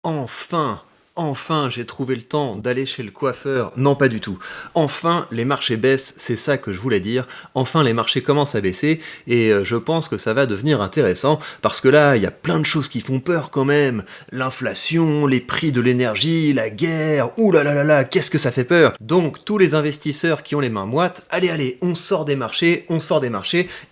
Enfin, enfin, j'ai trouvé le temps d'aller chez le coiffeur. Non, pas du tout. Enfin, les marchés baissent, c'est ça que je voulais dire. Enfin, les marchés commencent à baisser et je pense que ça va devenir intéressant parce que là, il y a plein de choses qui font peur quand même. L'inflation, les prix de l'énergie, la guerre. Ouh là là là là, qu'est-ce que ça fait peur. Donc, tous les investisseurs qui ont les mains moites, allez, allez, on sort des marchés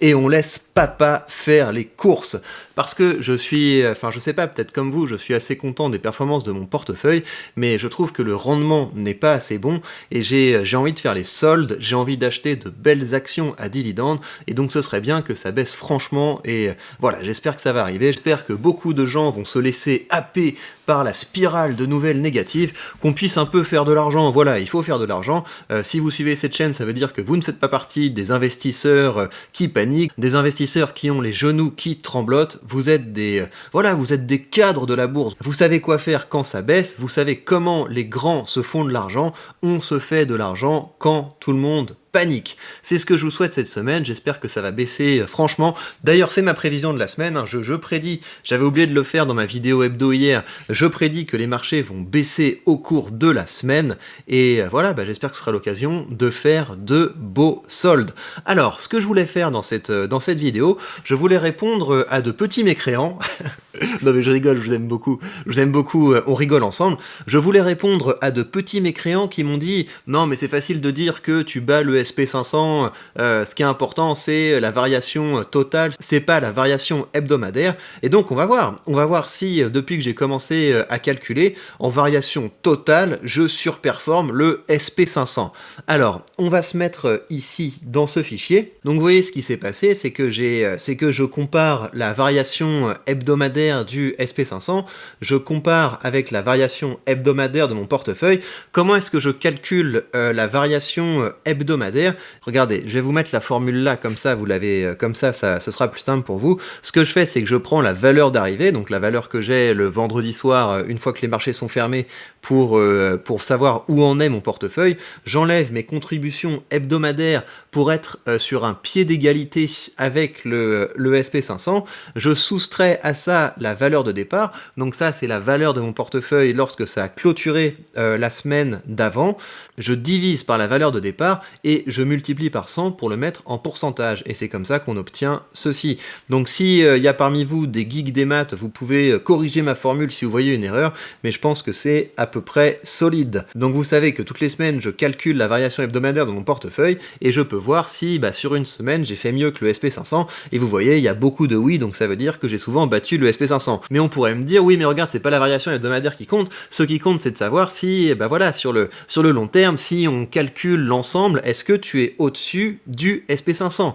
et on laisse papa faire les courses. Parce que je sais pas, peut-être comme vous, je suis assez content des performances de mon portefeuille, mais je trouve que le rendement n'est pas assez bon, et j'ai envie de faire les soldes, j'ai envie d'acheter de belles actions à dividendes, et donc ce serait bien que ça baisse franchement, et voilà, j'espère que ça va arriver, j'espère que beaucoup de gens vont se laisser happer par la spirale de nouvelles négatives, qu'on puisse un peu faire de l'argent, voilà, il faut faire de l'argent. Si vous suivez cette chaîne, ça veut dire que vous ne faites pas partie des investisseurs qui paniquent, des investisseurs qui ont les genoux qui tremblotent, vous êtes vous êtes des cadres de la bourse, vous savez quoi faire quand ça baisse, vous savez comment les grands se font de l'argent, on se fait de l'argent quand tout le monde panique. C'est ce que je vous souhaite cette semaine, j'espère que ça va baisser franchement. D'ailleurs, c'est ma prévision de la semaine, hein. Je prédis, j'avais oublié de le faire dans ma vidéo hebdo hier, je prédis que les marchés vont baisser au cours de la semaine, et voilà, j'espère que ce sera l'occasion de faire de beaux soldes. Alors, ce que je voulais faire dans cette vidéo, je voulais répondre à de petits mécréants, non mais je rigole, je vous aime beaucoup, on rigole ensemble. Je voulais répondre à de petits mécréants qui m'ont dit « Non mais c'est facile de dire que tu bats le SP500, ce qui est important c'est la variation totale, c'est pas la variation hebdomadaire. » Et donc on va voir si depuis que j'ai commencé à calculer, en variation totale, je surperforme le SP500. Alors, on va se mettre ici dans ce fichier. Donc vous voyez ce qui s'est passé, c'est que je compare la variation hebdomadaire du SP500, je compare avec la variation hebdomadaire de mon portefeuille. Comment est-ce que je calcule la variation hebdomadaire? Regardez, je vais vous mettre la formule là, comme ça, vous l'avez, ce sera plus simple pour vous. Ce que je fais, c'est que je prends la valeur d'arrivée, donc la valeur que j'ai le vendredi soir, une fois que les marchés sont fermés, pour savoir où en est mon portefeuille. J'enlève mes contributions hebdomadaires pour être sur un pied d'égalité avec le SP500. Je soustrais à ça la valeur de départ, donc ça c'est la valeur de mon portefeuille lorsque ça a clôturé la semaine d'avant, je divise par la valeur de départ et je multiplie par 100 pour le mettre en pourcentage, et c'est comme ça qu'on obtient ceci. Donc si y a parmi vous des geeks des maths, vous pouvez corriger ma formule si vous voyez une erreur, mais je pense que c'est à peu près solide. Donc vous savez que toutes les semaines je calcule la variation hebdomadaire de mon portefeuille et je peux voir si sur une semaine j'ai fait mieux que le SP500, et vous voyez il y a beaucoup de oui, donc ça veut dire que j'ai souvent battu le SP500. Mais on pourrait me dire, oui mais regarde, c'est pas la variation hebdomadaire qui compte, ce qui compte c'est de savoir si, sur le long terme, si on calcule l'ensemble, est-ce que tu es au-dessus du SP500 ?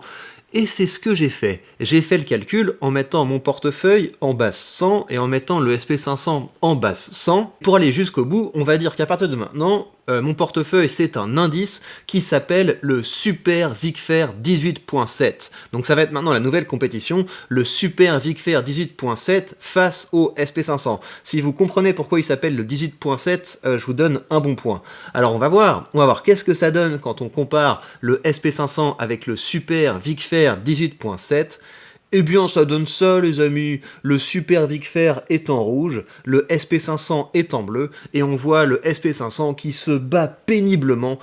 Et c'est ce que j'ai fait. J'ai fait le calcul en mettant mon portefeuille en base 100 et en mettant le SP500 en base 100. Pour aller jusqu'au bout, on va dire qu'à partir de maintenant, mon portefeuille c'est un indice qui s'appelle le Super VICFER 18.7. Donc ça va être maintenant la nouvelle compétition, le Super VICFER 18.7 face au SP500. Si vous comprenez pourquoi il s'appelle le 18.7, je vous donne un bon point. Alors on va voir qu'est-ce que ça donne quand on compare le SP500 avec le Super VICFER 18.7. Eh bien ça donne ça les amis, le Super VICFER est en rouge, le SP500 est en bleu, et on voit le SP500 qui se bat péniblement,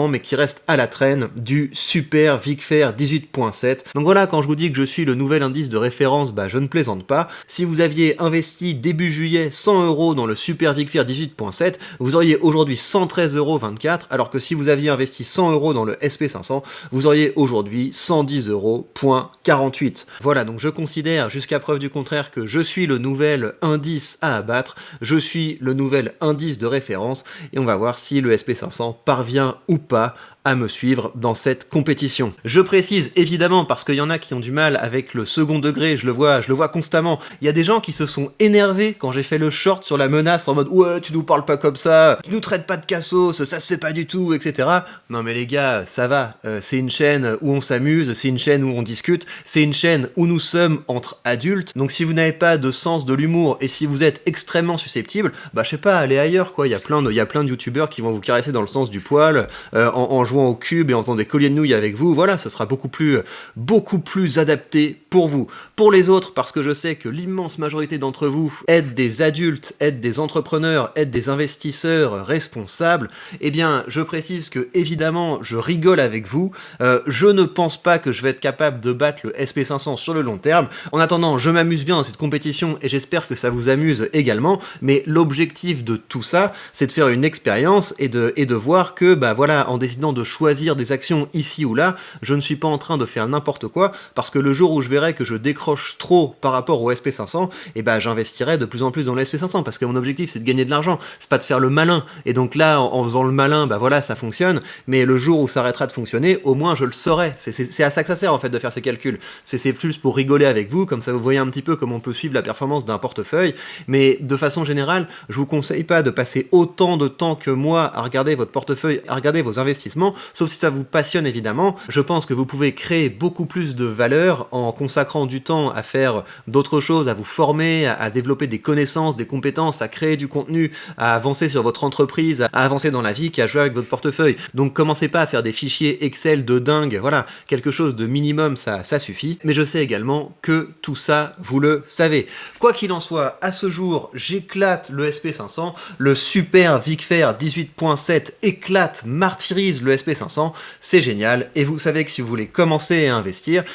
mais qui reste à la traîne du Super VICFER 18.7. Donc voilà, quand je vous dis que je suis le nouvel indice de référence, je ne plaisante pas. Si vous aviez investi début juillet 100 € dans le Super VICFER 18.7, vous auriez aujourd'hui 113,24 €, alors que si vous aviez investi 100 € dans le SP500, vous auriez aujourd'hui 110,48 €. Voilà, donc je considère jusqu'à preuve du contraire que je suis le nouvel indice à abattre, je suis le nouvel indice de référence, et on va voir si le SP500 parvient ou pas à me suivre dans cette compétition. Je précise évidemment parce qu'il y en a qui ont du mal avec le second degré, je le vois constamment. Il y a des gens qui se sont énervés quand j'ai fait le short sur la menace en mode ouais, tu nous parles pas comme ça, tu nous traites pas de cassos, ça se fait pas du tout, etc. Non mais les gars, ça va, c'est une chaîne où on s'amuse, c'est une chaîne où on discute. discute. C'est une chaîne où nous sommes entre adultes, donc si vous n'avez pas de sens de l'humour et si vous êtes extrêmement susceptible, bah je sais pas, allez ailleurs quoi. Il y a plein de youtubeurs qui vont vous caresser dans le sens du poil en jouant au cube et en faisant des colliers de nouilles avec vous. Voilà, ce sera beaucoup plus adapté pour vous. Pour les autres, parce que je sais que l'immense majorité d'entre vous êtes des adultes, êtes des entrepreneurs, êtes des investisseurs responsables, eh bien, je précise que, évidemment, je rigole avec vous. Je ne pense pas que je vais être capable de battre le SP500 sur le long terme. En attendant, je m'amuse bien dans cette compétition et j'espère que ça vous amuse également, mais l'objectif de tout ça, c'est de faire une expérience et de voir que, bah voilà, en décidant de choisir des actions ici ou là, je ne suis pas en train de faire n'importe quoi, parce que le jour où je verrai que je décroche trop par rapport au SP500, et bah j'investirai de plus en plus dans le SP500, parce que mon objectif c'est de gagner de l'argent, c'est pas de faire le malin. Et donc là, en faisant le malin, bah voilà, ça fonctionne, mais le jour où ça arrêtera de fonctionner, au moins je le saurai. C'est à ça que ça sert en fait de faire ces calculs. C'est plus pour rigoler avec vous, comme ça vous voyez un petit peu comment on peut suivre la performance d'un portefeuille, mais de façon générale, je vous conseille pas de passer autant de temps que moi à regarder votre portefeuille, à regarder vos investissements, sauf si ça vous passionne évidemment. Je pense que vous pouvez créer beaucoup plus de valeur en consacrant du temps à faire d'autres choses, à vous former, à développer des connaissances, des compétences, à créer du contenu, à avancer sur votre entreprise, à avancer dans la vie qu'à jouer avec votre portefeuille. Donc commencez pas à faire des fichiers Excel de dingue, voilà, quelque chose de minimum, ça suffit. Mais je sais également que tout ça, vous le savez. Quoi qu'il en soit, à ce jour, j'éclate le SP500, le super VIC-FAIR 18.7 éclate, martyrise le SP500, c'est génial. Et vous savez que si vous voulez commencer à investir,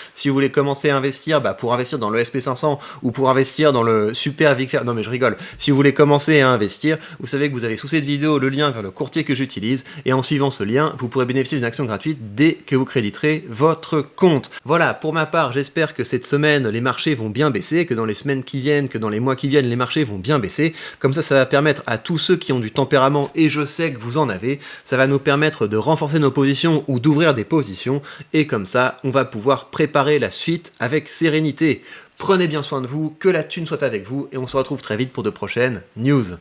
bah, pour investir dans le SP500 ou pour investir dans le super VIC-FAIR, non mais je rigole, si vous voulez commencer à investir, vous savez que vous avez sous cette vidéo le lien vers le courtier que j'utilise, et en suivant ce lien, vous pourrez bénéficier d'une action gratuite dès que vous créditerez votre compte. Voilà, pour ma part, j'espère que cette semaine, les marchés vont bien baisser, que dans les semaines qui viennent, que dans les mois qui viennent, les marchés vont bien baisser. Comme ça va permettre à tous ceux qui ont du tempérament, et je sais que vous en avez, ça va nous permettre de renforcer nos positions ou d'ouvrir des positions, et comme ça, on va pouvoir préparer la suite avec sérénité. Prenez bien soin de vous, que la thune soit avec vous, et on se retrouve très vite pour de prochaines news.